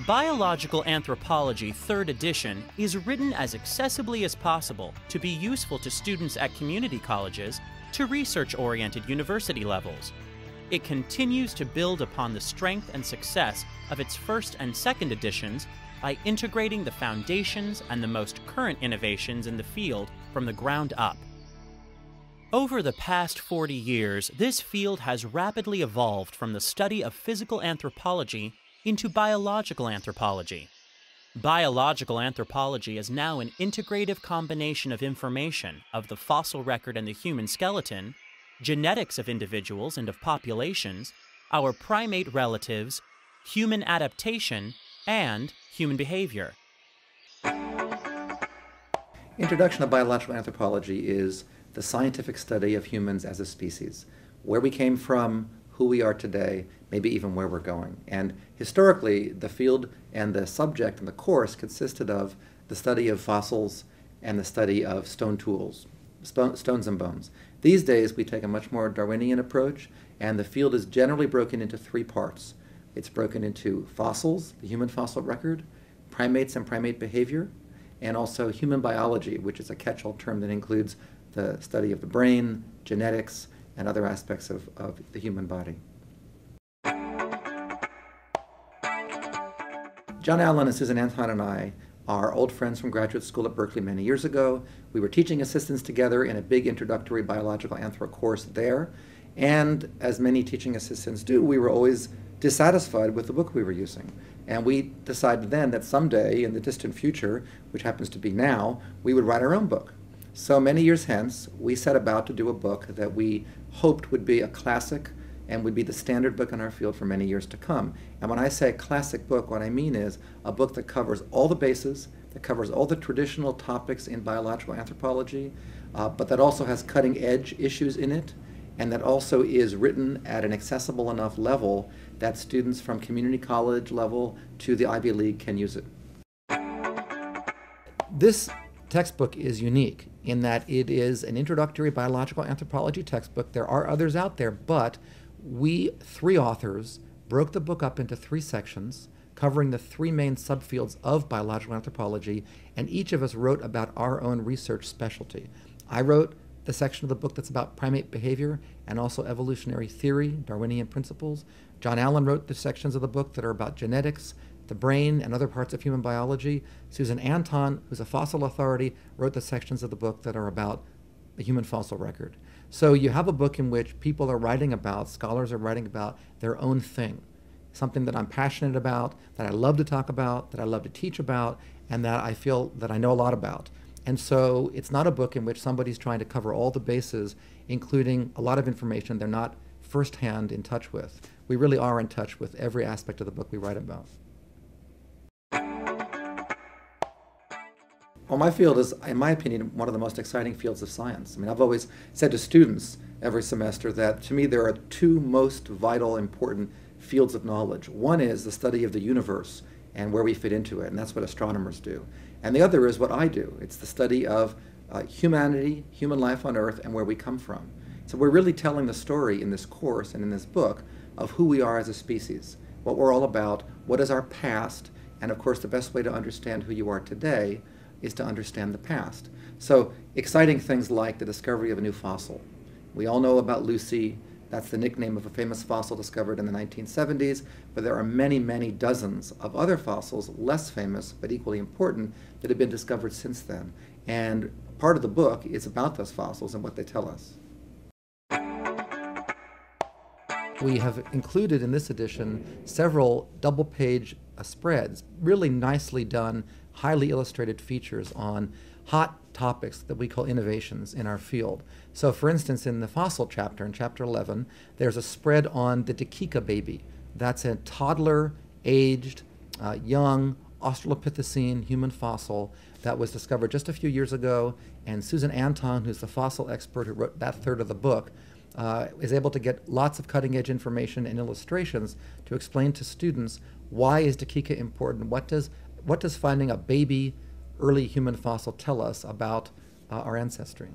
Biological Anthropology 3rd edition is written as accessibly as possible to be useful to students at community colleges to research-oriented university levels. It continues to build upon the strength and success of its 1st and 2nd editions by integrating the foundations and the most current innovations in the field from the ground up. Over the past 40 years, this field has rapidly evolved from the study of physical anthropology into biological anthropology. Biological anthropology is now an integrative combination of information of the fossil record and the human skeleton, genetics of individuals and of populations, our primate relatives, human adaptation, and human behavior. Introduction to biological anthropology is the scientific study of humans as a species, where we came from, who we are today, maybe even where we're going. And historically, the field and the subject and the course consisted of the study of fossils and the study of stone tools, stones and bones. These days, we take a much more Darwinian approach, and the field is generally broken into 3 parts. It's broken into fossils, the human fossil record, primates and primate behavior, and also human biology, which is a catch-all term that includes the study of the brain, genetics, and other aspects of the human body. John Allen and Susan Anton and I are old friends from graduate school at Berkeley many years ago. We were teaching assistants together in a big introductory biological anthro course there, and as many teaching assistants do, we were always dissatisfied with the book we were using. And we decided then that someday in the distant future, which happens to be now, we would write our own book. So many years hence, we set about to do a book that we hoped would be a classic and would be the standard book in our field for many years to come. And when I say a classic book, what I mean is a book that covers all the bases, that covers all the traditional topics in biological anthropology, but that also has cutting-edge issues in it, and that also is written at an accessible enough level that students from community college level to the Ivy League can use it. This textbook is unique in that it is an introductory biological anthropology textbook. There are others out there, but we 3 authors broke the book up into 3 sections covering the 3 main subfields of biological anthropology, and each of us wrote about our own research specialty. I wrote the section of the book that's about primate behavior and also evolutionary theory, Darwinian principles. John Allen wrote the sections of the book that are about genetics, the brain, and other parts of human biology. Susan Anton, who's a fossil authority, wrote the sections of the book that are about the human fossil record. So you have a book in which people are writing about, scholars are writing about their own thing, something that I'm passionate about, that I love to talk about, that I love to teach about, and that I feel that I know a lot about. And so it's not a book in which somebody's trying to cover all the bases, including a lot of information they're not firsthand in touch with. We really are in touch with every aspect of the book we write about. Well, my field is, in my opinion, one of the most exciting fields of science. I mean, I've always said to students every semester that, to me, there are 2 most vital, important fields of knowledge. One is the study of the universe and where we fit into it, and that's what astronomers do. And the other is what I do. It's the study of humanity, human life on Earth, and where we come from. So we're really telling the story in this course and in this book of who we are as a species, what we're all about, what is our past, and of course the best way to understand who you are today is to understand the past. So exciting things like the discovery of a new fossil. We all know about Lucy. That's the nickname of a famous fossil discovered in the 1970s, but there are many, many dozens of other fossils, less famous but equally important, that have been discovered since then. And part of the book is about those fossils and what they tell us. We have included in this edition several double-page spreads, really nicely done, highly illustrated features on hot topics that we call innovations in our field. So for instance, in the fossil chapter, in chapter 11, there's a spread on the Dakika baby. That's a toddler-aged, young Australopithecine human fossil that was discovered just a few years ago, and Susan Anton, who's the fossil expert who wrote that third of the book, is able to get lots of cutting-edge information and illustrations to explain to students why is Dakika important, what does finding a baby early human fossil tell us about our ancestry.